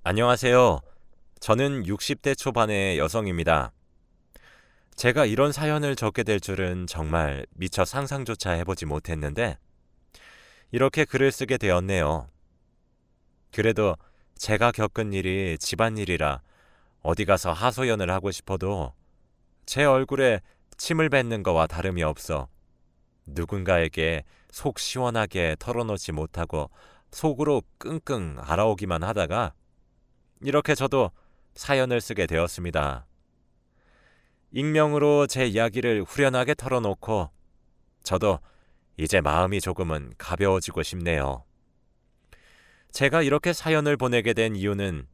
안녕하세요. 저는 60대 초반의 여성입니다. 제가 이런 사연을 적게 될 줄은 정말 미처 상상조차 해보지 못했는데 이렇게 글을 쓰게 되었네요. 그래도 제가 겪은 일이 집안일이라 어디 가서 하소연을 하고 싶어도 제 얼굴에 침을 뱉는 거와 다름이 없어 누군가에게 속 시원하게 털어놓지 못하고 속으로 끙끙 앓아오기만 하다가 이렇게 저도 사연을 쓰게 되었습니다. 익명으로 제 이야기를 후련하게 털어놓고 저도 이제 마음이 조금은 가벼워지고 싶네요. 제가 이렇게 사연을 보내게 된 이유는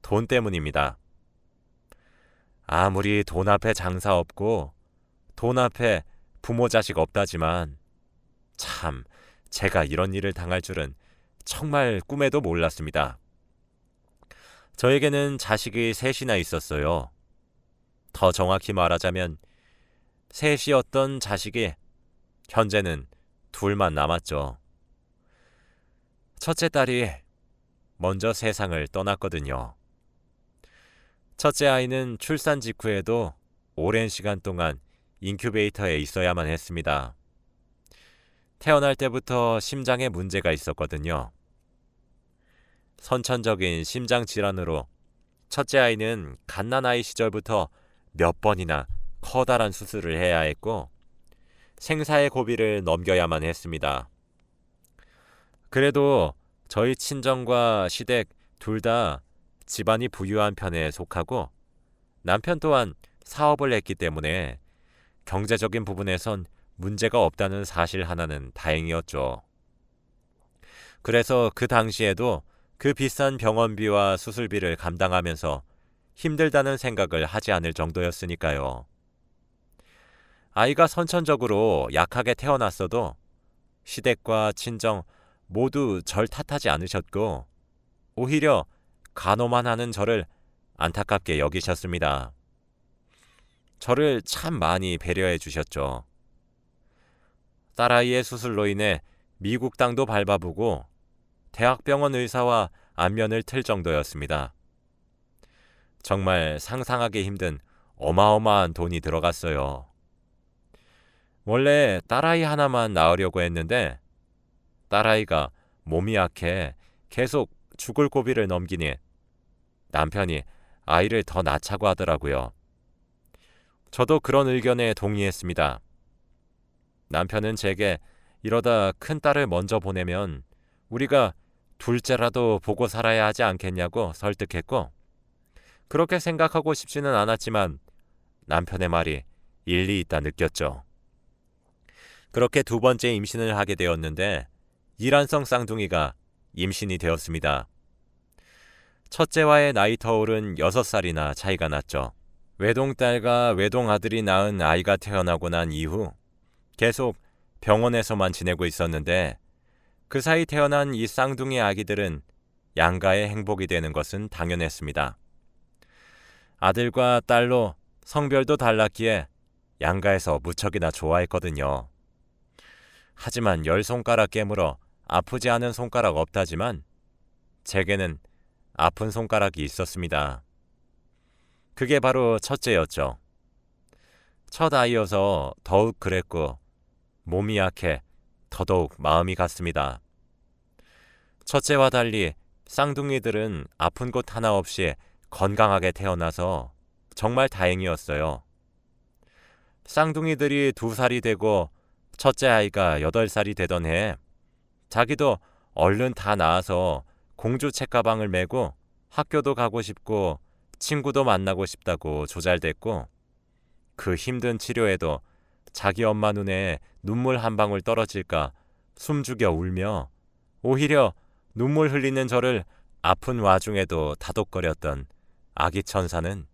돈 때문입니다. 아무리 돈 앞에 장사 없고 돈 앞에 부모 자식 없다지만 참 제가 이런 일을 당할 줄은 정말 꿈에도 몰랐습니다. 저에게는 자식이 셋이나 있었어요. 더 정확히 말하자면 셋이었던 자식이 현재는 둘만 남았죠. 첫째 딸이 먼저 세상을 떠났거든요. 첫째 아이는 출산 직후에도 오랜 시간 동안 인큐베이터에 있어야만 했습니다. 태어날 때부터 심장에 문제가 있었거든요. 선천적인 심장 질환으로 첫째 아이는 갓난아이 시절부터 몇 번이나 커다란 수술을 해야 했고 생사의 고비를 넘겨야만 했습니다. 그래도 저희 친정과 시댁 둘 다 집안이 부유한 편에 속하고 남편 또한 사업을 했기 때문에 경제적인 부분에선 문제가 없다는 사실 하나는 다행이었죠. 그래서 그 당시에도 그 비싼 병원비와 수술비를 감당하면서 힘들다는 생각을 하지 않을 정도였으니까요. 아이가 선천적으로 약하게 태어났어도 시댁과 친정 모두 절 탓하지 않으셨고 오히려 간호만 하는 저를 안타깝게 여기셨습니다. 저를 참 많이 배려해 주셨죠. 딸아이의 수술로 인해 미국 땅도 밟아보고 대학병원 의사와 안면을 틀 정도였습니다. 정말 상상하기 힘든 어마어마한 돈이 들어갔어요. 원래 딸아이 하나만 낳으려고 했는데 딸아이가 몸이 약해 계속 죽을 고비를 넘기니 남편이 아이를 더 낳자고 하더라고요. 저도 그런 의견에 동의했습니다. 남편은 제게 이러다 큰 딸을 먼저 보내면 우리가 둘째라도 보고 살아야 하지 않겠냐고 설득했고 그렇게 생각하고 싶지는 않았지만 남편의 말이 일리 있다 느꼈죠. 그렇게 두 번째 임신을 하게 되었는데 이란성 쌍둥이가 임신이 되었습니다. 첫째와의 나이 터울은 6살이나 차이가 났죠. 외동딸과 외동아들이 낳은 아이가 태어나고 난 이후 계속 병원에서만 지내고 있었는데 그 사이 태어난 이 쌍둥이 아기들은 양가의 행복이 되는 것은 당연했습니다. 아들과 딸로 성별도 달랐기에 양가에서 무척이나 좋아했거든요. 하지만 10손가락 깨물어 아프지 않은 손가락 없다지만 제게는 아픈 손가락이 있었습니다. 그게 바로 첫째였죠. 첫 아이여서 더욱 그랬고 몸이 약해 더더욱 마음이 갔습니다. 첫째와 달리 쌍둥이들은 아픈 곳 하나 없이 건강하게 태어나서 정말 다행이었어요. 쌍둥이들이 2살이 되고 첫째 아이가 8살이 되던 해에 자기도 얼른 다 나아서 공주 책가방을 메고 학교도 가고 싶고 친구도 만나고 싶다고 조잘댔고 그 힘든 치료에도 자기 엄마 눈에 눈물 한 방울 떨어질까 숨죽여 울며 오히려 눈물 흘리는 저를 아픈 와중에도 다독거렸던 아기 천사는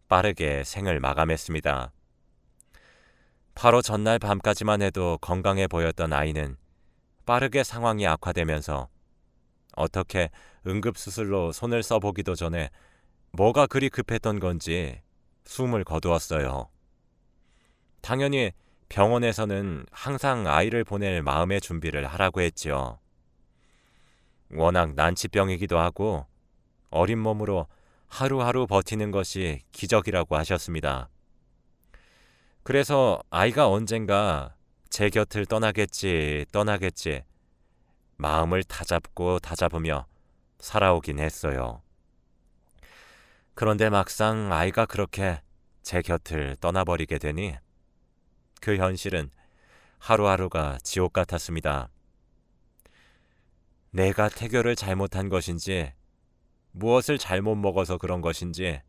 빠르게 생을 마감했습니다. 바로 전날 밤까지만 해도 건강해 보였던 아이는 빠르게 상황이 악화되면서 어떻게 응급수술로 손을 써보기도 전에 뭐가 그리 급했던 건지 숨을 거두었어요. 당연히 병원에서는 항상 아이를 보낼 마음의 준비를 하라고 했지요. 워낙 난치병이기도 하고 어린 몸으로 하루하루 버티는 것이 기적이라고 하셨습니다. 그래서 아이가 언젠가 제 곁을 떠나겠지 마음을 다잡고 다잡으며 살아오긴 했어요. 그런데 막상 아이가 그렇게 제 곁을 떠나버리게 되니 그 현실은 하루하루가 지옥 같았습니다. 내가 태교를 잘못한 것인지 무엇을 잘못 먹어서 그런 것인지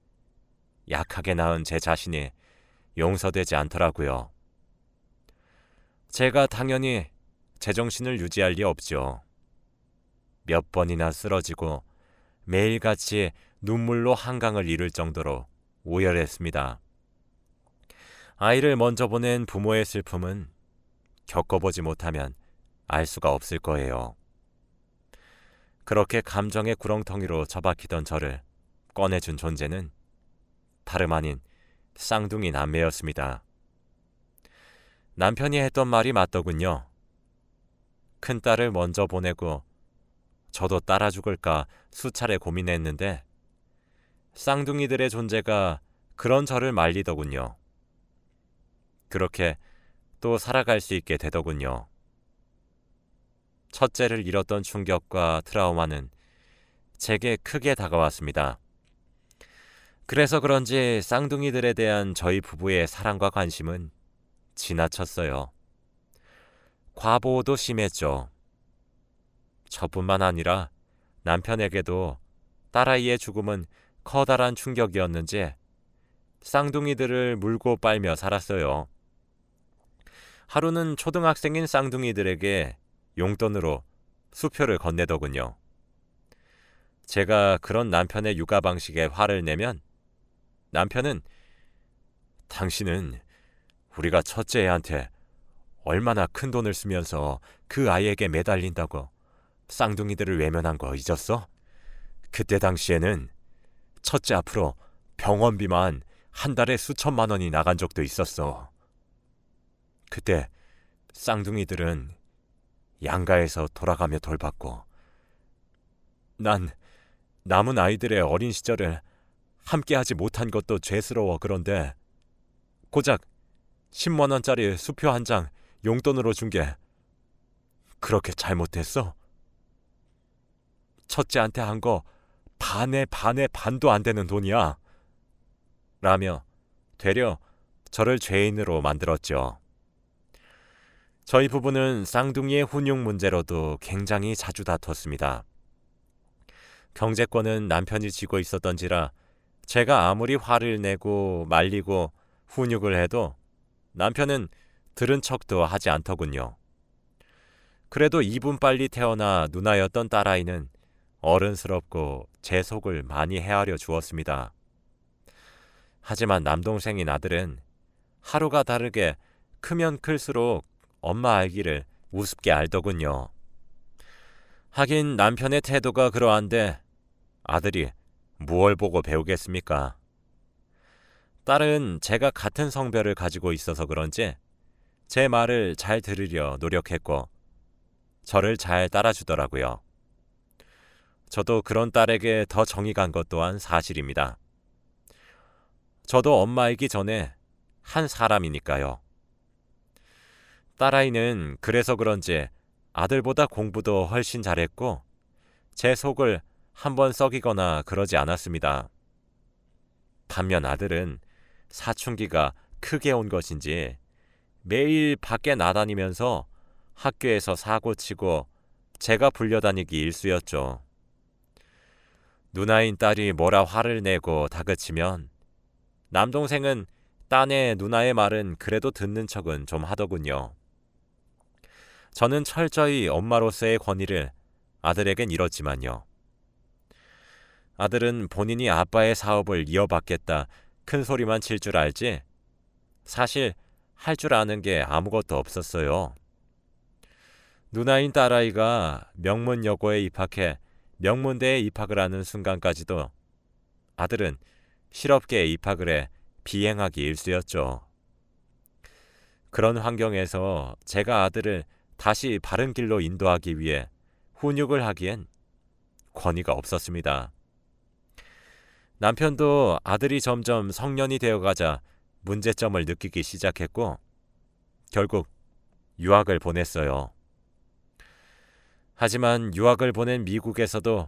약하게 낳은 제 자신이 용서되지 않더라고요. 제가 당연히 제정신을 유지할 리 없죠. 몇 번이나 쓰러지고 매일같이 눈물로 한강을 이룰 정도로 오열했습니다. 아이를 먼저 보낸 부모의 슬픔은 겪어보지 못하면 알 수가 없을 거예요. 그렇게 감정의 구렁텅이로 처박히던 저를 꺼내준 존재는 다름 아닌 쌍둥이 남매였습니다. 남편이 했던 말이 맞더군요. 큰딸을 먼저 보내고 저도 따라 죽을까 수차례 고민했는데 쌍둥이들의 존재가 그런 저를 말리더군요. 그렇게 또 살아갈 수 있게 되더군요. 첫째를 잃었던 충격과 트라우마는 제게 크게 다가왔습니다. 그래서 그런지 쌍둥이들에 대한 저희 부부의 사랑과 관심은 지나쳤어요. 과보호도 심했죠. 저뿐만 아니라 남편에게도 딸아이의 죽음은 커다란 충격이었는지 쌍둥이들을 물고 빨며 살았어요. 하루는 초등학생인 쌍둥이들에게 용돈으로 수표를 건네더군요. 제가 그런 남편의 육아 방식에 화를 내면 남편은 당신은 우리가 첫째 애한테 얼마나 큰 돈을 쓰면서 그 아이에게 매달린다고 쌍둥이들을 외면한 거 잊었어? 그때 당시에는 첫째 앞으로 병원비만 한 달에 수천만 원이 나간 적도 있었어. 그때 쌍둥이들은 양가에서 돌아가며 돌봤고 난 남은 아이들의 어린 시절을 함께하지 못한 것도 죄스러워. 그런데 고작 10만 원짜리 수표 한 장 용돈으로 준 게 그렇게 잘못됐어? 첫째한테 한 거 반의 반도 안 되는 돈이야. 라며 되려 저를 죄인으로 만들었죠. 저희 부부는 쌍둥이의 훈육 문제로도 굉장히 자주 다퉜습니다. 경제권은 남편이 쥐고 있었던지라 제가 아무리 화를 내고 말리고 훈육을 해도 남편은 들은 척도 하지 않더군요. 그래도 2분 빨리 태어나 누나였던 딸아이는 어른스럽고 제 속을 많이 헤아려 주었습니다. 하지만 남동생인 아들은 하루가 다르게 크면 클수록 엄마 알기를 우습게 알더군요. 하긴 남편의 태도가 그러한데 아들이 무얼 보고 배우겠습니까? 딸은 제가 같은 성별을 가지고 있어서 그런지 제 말을 잘 들으려 노력했고 저를 잘 따라주더라고요. 저도 그런 딸에게 더 정이 간 것 또한 사실입니다. 저도 엄마이기 전에 한 사람이니까요. 딸아이는 그래서 그런지 아들보다 공부도 훨씬 잘했고 제 속을 한번 썩이거나 그러지 않았습니다. 반면 아들은 사춘기가 크게 온 것인지 매일 밖에 나다니면서 학교에서 사고치고 제가 불려다니기 일쑤였죠. 누나인 딸이 뭐라 화를 내고 다그치면 남동생은 딴의 누나의 말은 그래도 듣는 척은 좀 하더군요. 저는 철저히 엄마로서의 권위를 아들에겐 잃었지만요. 아들은 본인이 아빠의 사업을 이어받겠다 큰 소리만 칠 줄 알지 사실 할 줄 아는 게 아무것도 없었어요. 누나인 딸아이가 명문여고에 입학해 명문대에 입학을 하는 순간까지도 아들은 실업계에 입학을 해 비행하기 일쑤였죠. 그런 환경에서 제가 아들을 다시 바른 길로 인도하기 위해 훈육을 하기엔 권위가 없었습니다. 남편도 아들이 점점 성년이 되어가자 문제점을 느끼기 시작했고 결국 유학을 보냈어요. 하지만 유학을 보낸 미국에서도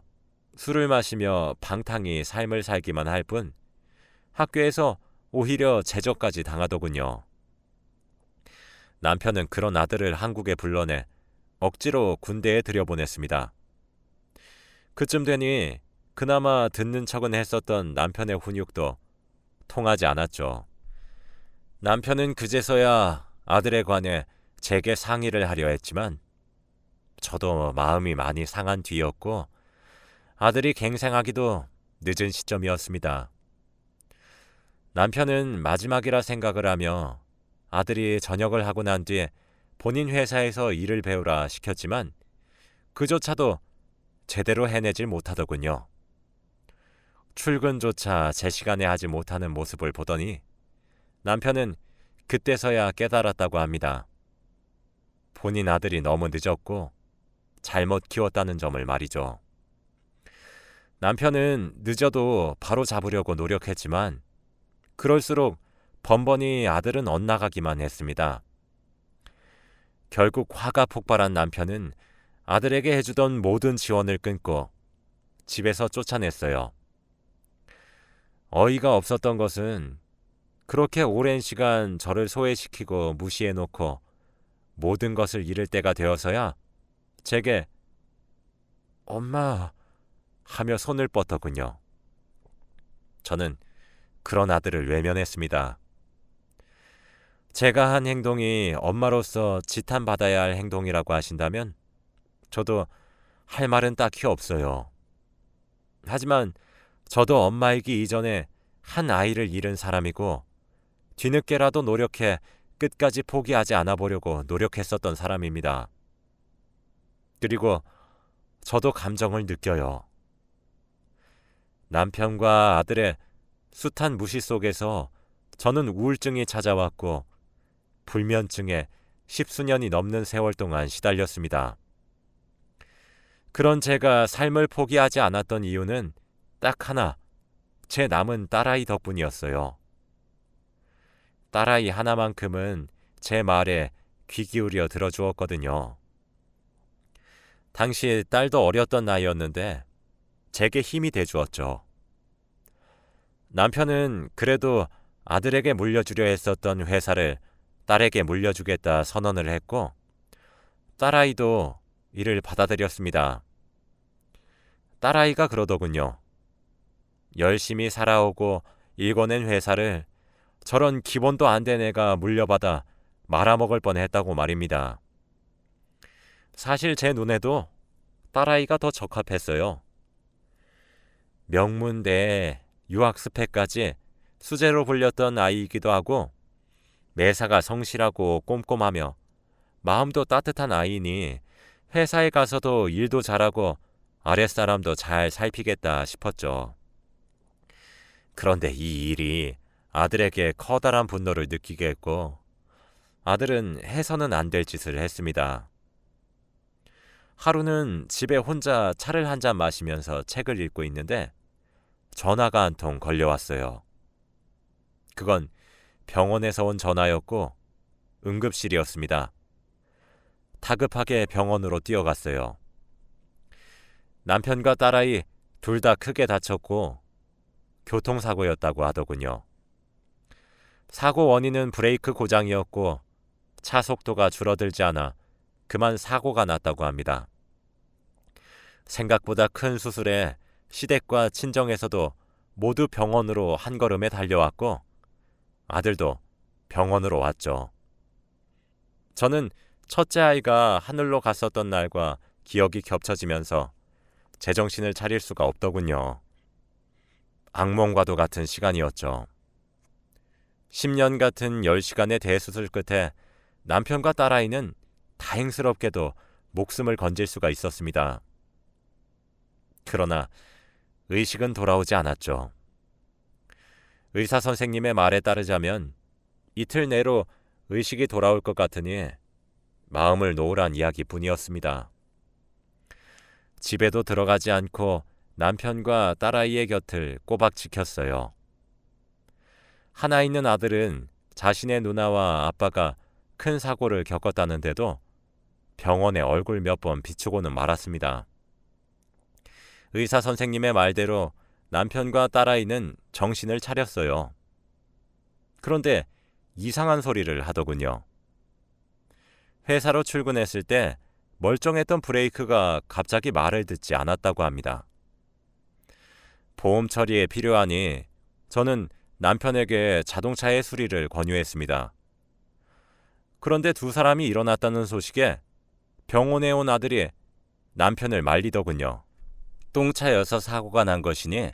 술을 마시며 방탕히 삶을 살기만 할 뿐 학교에서 오히려 제적까지 당하더군요. 남편은 그런 아들을 한국에 불러내 억지로 군대에 들여보냈습니다. 그쯤 되니 그나마 듣는 척은 했었던 남편의 훈육도 통하지 않았죠. 남편은 그제서야 아들에 관해 제게 상의를 하려 했지만 저도 마음이 많이 상한 뒤였고 아들이 갱생하기도 늦은 시점이었습니다. 남편은 마지막이라 생각을 하며 아들이 전역을 하고 난 뒤에 본인 회사에서 일을 배우라 시켰지만 그조차도 제대로 해내질 못하더군요. 출근조차 제 시간에 하지 못하는 모습을 보더니 남편은 그때서야 깨달았다고 합니다. 본인 아들이 너무 늦었고 잘못 키웠다는 점을 말이죠. 남편은 늦어도 바로 잡으려고 노력했지만 그럴수록 번번이 아들은 엇나가기만 했습니다. 결국 화가 폭발한 남편은 아들에게 해주던 모든 지원을 끊고 집에서 쫓아냈어요. 어이가 없었던 것은 그렇게 오랜 시간 저를 소외시키고 무시해놓고 모든 것을 잃을 때가 되어서야 제게 엄마 하며 손을 뻗더군요. 저는 그런 아들을 외면했습니다. 제가 한 행동이 엄마로서 지탄받아야 할 행동이라고 하신다면 저도 할 말은 딱히 없어요. 하지만 저도 엄마이기 이전에 한 아이를 잃은 사람이고 뒤늦게라도 노력해 끝까지 포기하지 않아 보려고 노력했었던 사람입니다. 그리고 저도 감정을 느껴요. 남편과 아들의 숱한 무시 속에서 저는 우울증이 찾아왔고 불면증에 10수년이 넘는 세월 동안 시달렸습니다. 그런 제가 삶을 포기하지 않았던 이유는 딱 하나, 제 남은 딸아이 덕분이었어요. 딸아이 하나만큼은 제 말에 귀 기울여 들어주었거든요. 당시 딸도 어렸던 나이였는데 제게 힘이 돼주었죠. 남편은 그래도 아들에게 물려주려 했었던 회사를 딸에게 물려주겠다 선언을 했고 딸아이도 이를 받아들였습니다. 딸아이가 그러더군요. 열심히 살아오고 일궈낸 회사를 저런 기본도 안 된 애가 물려받아 말아먹을 뻔했다고 말입니다. 사실 제 눈에도 딸아이가 더 적합했어요. 명문대에 유학 스펙까지 수재로 불렸던 아이이기도 하고 매사가 성실하고 꼼꼼하며 마음도 따뜻한 아이니 회사에 가서도 일도 잘하고 아랫사람도 잘 살피겠다 싶었죠. 그런데 이 일이 아들에게 커다란 분노를 느끼게 했고 아들은 해서는 안 될 짓을 했습니다. 하루는 집에 혼자 차를 한 잔 마시면서 책을 읽고 있는데 전화가 한 통 걸려왔어요. 그건 병원에서 온 전화였고 응급실이었습니다. 다급하게 병원으로 뛰어갔어요. 남편과 딸아이 둘 다 크게 다쳤고 교통사고였다고 하더군요. 사고 원인은 브레이크 고장이었고 차 속도가 줄어들지 않아 그만 사고가 났다고 합니다. 생각보다 큰 수술에 시댁과 친정에서도 모두 병원으로 한 걸음에 달려왔고 아들도 병원으로 왔죠. 저는 첫째 아이가 하늘로 갔었던 날과 기억이 겹쳐지면서 제정신을 차릴 수가 없더군요. 악몽과도 같은 시간이었죠. 10년 같은 10시간의 대수술 끝에 남편과 딸아이는 다행스럽게도 목숨을 건질 수가 있었습니다. 그러나 의식은 돌아오지 않았죠. 의사 선생님의 말에 따르자면 이틀 내로 의식이 돌아올 것 같으니 마음을 놓으란 이야기뿐이었습니다. 집에도 들어가지 않고 남편과 딸아이의 곁을 꼬박 지켰어요. 하나 있는 아들은 자신의 누나와 아빠가 큰 사고를 겪었다는데도 병원에 얼굴 몇 번 비추고는 말았습니다. 의사 선생님의 말대로 남편과 딸아이는 정신을 차렸어요. 그런데 이상한 소리를 하더군요. 회사로 출근했을 때 멀쩡했던 브레이크가 갑자기 말을 듣지 않았다고 합니다. 보험 처리에 필요하니 저는 남편에게 자동차의 수리를 권유했습니다. 그런데 두 사람이 일어났다는 소식에 병원에 온 아들이 남편을 말리더군요. 똥차여서 사고가 난 것이니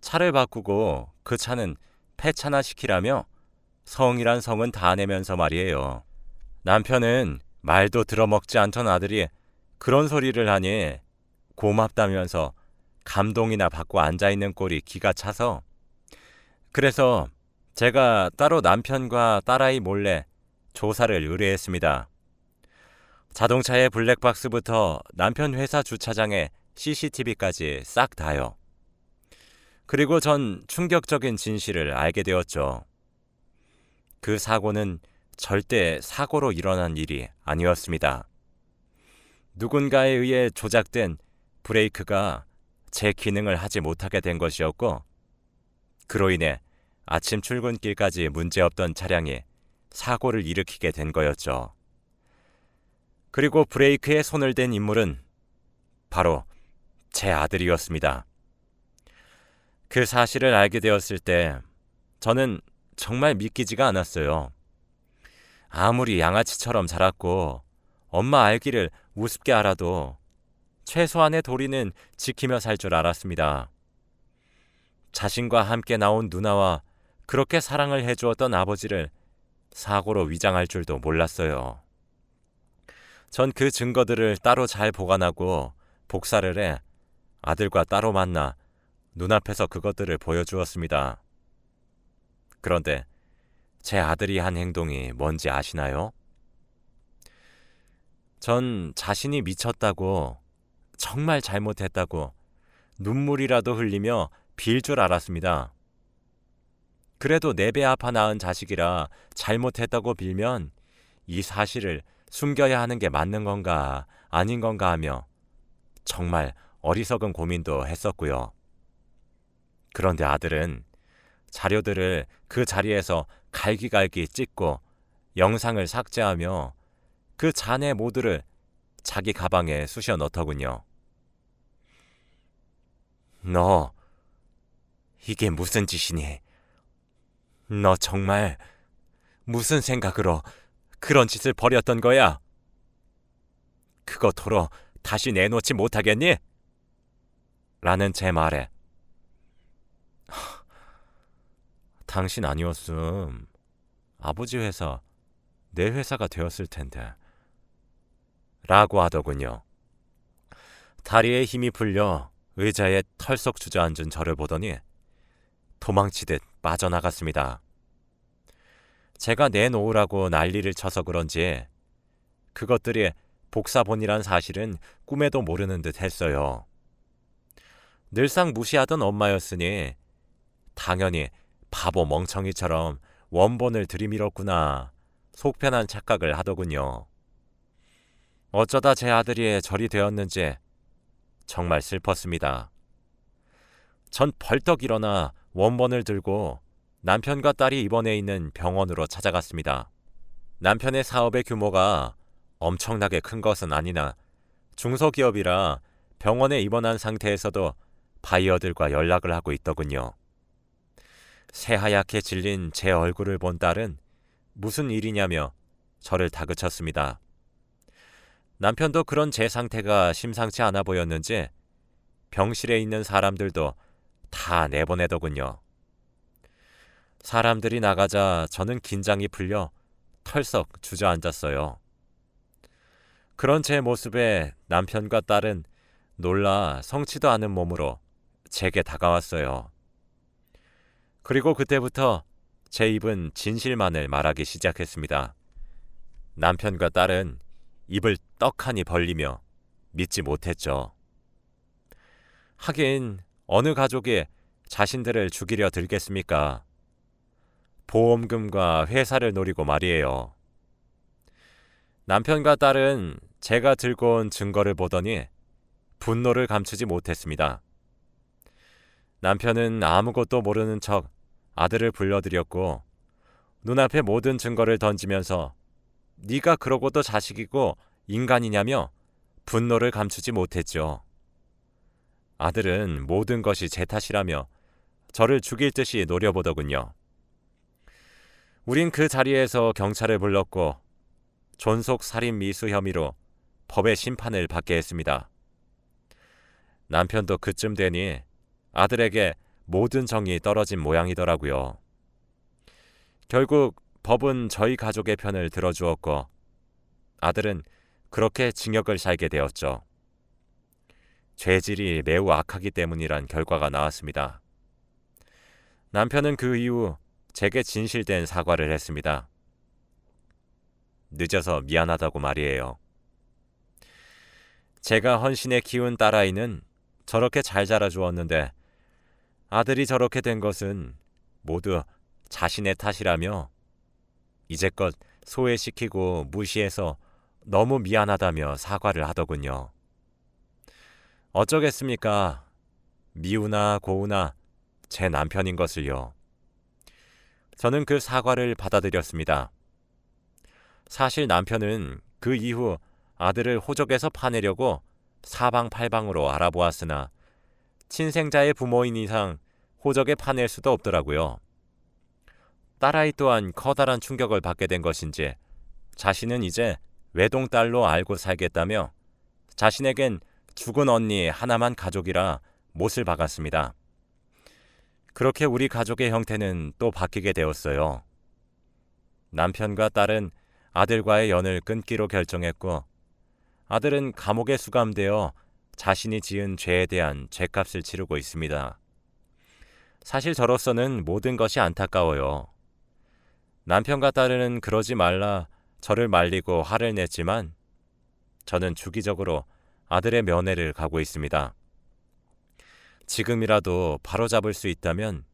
차를 바꾸고 그 차는 폐차나 시키라며 성이란 성은 다 내면서 말이에요. 남편은 말도 들어먹지 않던 아들이 그런 소리를 하니 고맙다면서 감동이나 받고 앉아있는 꼴이 기가 차서, 그래서 제가 따로 남편과 딸아이 몰래 조사를 의뢰했습니다. 자동차의 블랙박스부터 남편 회사 주차장에 CCTV까지 싹 다요. 그리고 전 충격적인 진실을 알게 되었죠. 그 사고는 절대 사고로 일어난 일이 아니었습니다. 누군가에 의해 조작된 브레이크가 제 기능을 하지 못하게 된 것이었고, 그로 인해 아침 출근길까지 문제없던 차량이 사고를 일으키게 된 거였죠. 그리고 브레이크에 손을 댄 인물은 바로 제 아들이었습니다. 그 사실을 알게 되었을 때 저는 정말 믿기지가 않았어요. 아무리 양아치처럼 자랐고 엄마 알기를 우습게 알아도 최소한의 도리는 지키며 살 줄 알았습니다. 자신과 함께 나온 누나와 그렇게 사랑을 해주었던 아버지를 사고로 위장할 줄도 몰랐어요. 전 그 증거들을 따로 잘 보관하고 복사를 해 아들과 따로 만나 눈앞에서 그것들을 보여주었습니다. 그런데 제 아들이 한 행동이 뭔지 아시나요? 전 자신이 미쳤다고, 정말 잘못했다고 눈물이라도 흘리며 빌 줄 알았습니다. 그래도 내 배 아파 낳은 자식이라 잘못했다고 빌면 이 사실을 숨겨야 하는 게 맞는 건가 아닌 건가 하며 정말 어리석은 고민도 했었고요. 그런데 아들은 자료들을 그 자리에서 갈기갈기 찍고 영상을 삭제하며 그 잔해 모두를 자기 가방에 쑤셔 넣더군요. 너 이게 무슨 짓이니? 너 정말 무슨 생각으로 그런 짓을 벌였던 거야? 그거 도로 다시 내놓지 못하겠니? 라는 제 말에 당신 아니었음. 아버지 회사, 내 회사가 되었을 텐데. 라고 하더군요. 다리에 힘이 풀려 의자에 털썩 주저앉은 저를 보더니 도망치듯 빠져나갔습니다. 제가 내놓으라고 난리를 쳐서 그런지 그것들이 복사본이란 사실은 꿈에도 모르는 듯 했어요. 늘상 무시하던 엄마였으니 당연히 바보 멍청이처럼 원본을 들이밀었구나 속편한 착각을 하더군요. 어쩌다 제 아들이 절이 되었는지 정말 슬펐습니다. 전 벌떡 일어나 원본을 들고 남편과 딸이 입원해 있는 병원으로 찾아갔습니다. 남편의 사업의 규모가 엄청나게 큰 것은 아니나 중소기업이라 병원에 입원한 상태에서도 바이어들과 연락을 하고 있더군요. 새하얗게 질린 제 얼굴을 본 딸은 무슨 일이냐며 저를 다그쳤습니다. 남편도 그런 제 상태가 심상치 않아 보였는지 병실에 있는 사람들도 다 내보내더군요. 사람들이 나가자 저는 긴장이 풀려 털썩 주저앉았어요. 그런 제 모습에 남편과 딸은 놀라 성치도 않은 몸으로 제게 다가왔어요. 그리고 그때부터 제 입은 진실만을 말하기 시작했습니다. 남편과 딸은 입을 떡하니 벌리며 믿지 못했죠. 하긴 어느 가족이 자신들을 죽이려 들겠습니까? 보험금과 회사를 노리고 말이에요. 남편과 딸은 제가 들고 온 증거를 보더니 분노를 감추지 못했습니다. 남편은 아무것도 모르는 척 아들을 불러들였고 눈앞에 모든 증거를 던지면서 네가 그러고도 자식이고 인간이냐며 분노를 감추지 못했죠. 아들은 모든 것이 제 탓이라며 저를 죽일 듯이 노려보더군요. 우린 그 자리에서 경찰을 불렀고 존속살인 미수 혐의로 법의 심판을 받게 했습니다. 남편도 그쯤 되니 아들에게 모든 정이 떨어진 모양이더라고요. 결국 법은 저희 가족의 편을 들어주었고 아들은 그렇게 징역을 살게 되었죠. 죄질이 매우 악하기 때문이란 결과가 나왔습니다. 남편은 그 이후 제게 진실된 사과를 했습니다. 늦어서 미안하다고 말이에요. 제가 헌신에 키운 딸아이는 저렇게 잘 자라주었는데 아들이 저렇게 된 것은 모두 자신의 탓이라며 이제껏 소외시키고 무시해서 너무 미안하다며 사과를 하더군요. 어쩌겠습니까? 미우나 고우나 제 남편인 것을요. 저는 그 사과를 받아들였습니다. 사실 남편은 그 이후 아들을 호적에서 파내려고 사방팔방으로 알아보았으나 친생자의 부모인 이상 호적에 파낼 수도 없더라고요. 딸아이 또한 커다란 충격을 받게 된 것인지 자신은 이제 외동딸로 알고 살겠다며 자신에겐 죽은 언니 하나만 가족이라 못을 박았습니다. 그렇게 우리 가족의 형태는 또 바뀌게 되었어요. 남편과 딸은 아들과의 연을 끊기로 결정했고 아들은 감옥에 수감되어 자신이 지은 죄에 대한 죄값을 치르고 있습니다. 사실 저로서는 모든 것이 안타까워요. 남편과 딸은 그러지 말라 저를 말리고 화를 냈지만 저는 주기적으로 아들의 면회를 가고 있습니다. 지금이라도 바로잡을 수 있다면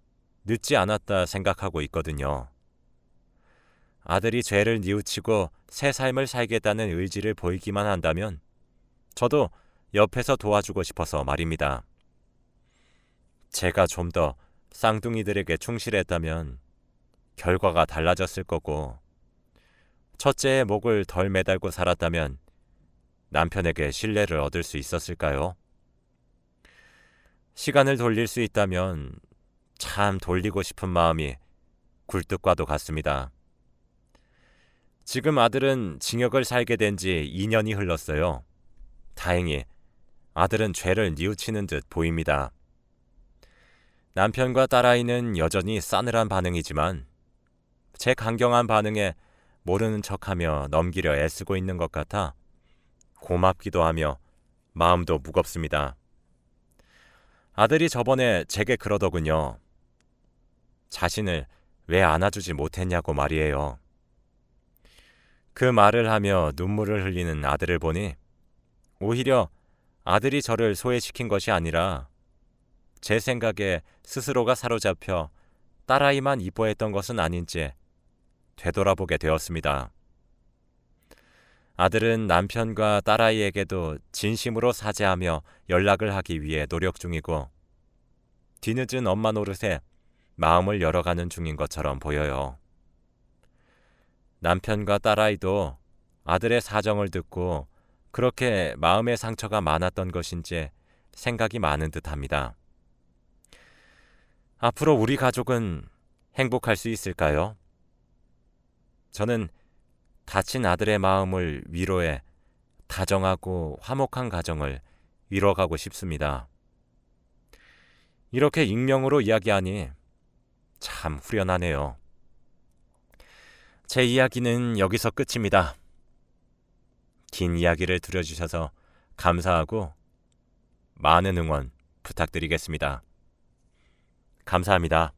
늦지 않았다 생각하고 있거든요. 아들이 죄를 뉘우치고 새 삶을 살겠다는 의지를 보이기만 한다면 저도 옆에서 도와주고 싶어서 말입니다. 제가 좀 더 쌍둥이들에게 충실했다면 결과가 달라졌을 거고 첫째의 목을 덜 매달고 살았다면 남편에게 신뢰를 얻을 수 있었을까요? 시간을 돌릴 수 있다면 참 돌리고 싶은 마음이 굴뚝과도 같습니다. 지금 아들은 징역을 살게 된 지 2년이 흘렀어요. 다행히 아들은 죄를 뉘우치는 듯 보입니다. 남편과 딸아이는 여전히 싸늘한 반응이지만 제 강경한 반응에 모르는 척하며 넘기려 애쓰고 있는 것 같아 고맙기도 하며 마음도 무겁습니다. 아들이 저번에 제게 그러더군요. 자신을 왜 안아주지 못했냐고 말이에요. 그 말을 하며 눈물을 흘리는 아들을 보니 오히려 아들이 저를 소외시킨 것이 아니라 제 생각에 스스로가 사로잡혀 딸아이만 이뻐했던 것은 아닌지 되돌아보게 되었습니다. 아들은 남편과 딸아이에게도 진심으로 사죄하며 연락을 하기 위해 노력 중이고 뒤늦은 엄마 노릇에 마음을 열어가는 중인 것처럼 보여요. 남편과 딸아이도 아들의 사정을 듣고 그렇게 마음의 상처가 많았던 것인지 생각이 많은 듯합니다. 앞으로 우리 가족은 행복할 수 있을까요? 저는 다친 아들의 마음을 위로해 다정하고 화목한 가정을 이뤄가고 싶습니다. 이렇게 익명으로 이야기하니 참 후련하네요. 제 이야기는 여기서 끝입니다. 긴 이야기를 들어주셔서 감사하고 많은 응원 부탁드리겠습니다. 감사합니다.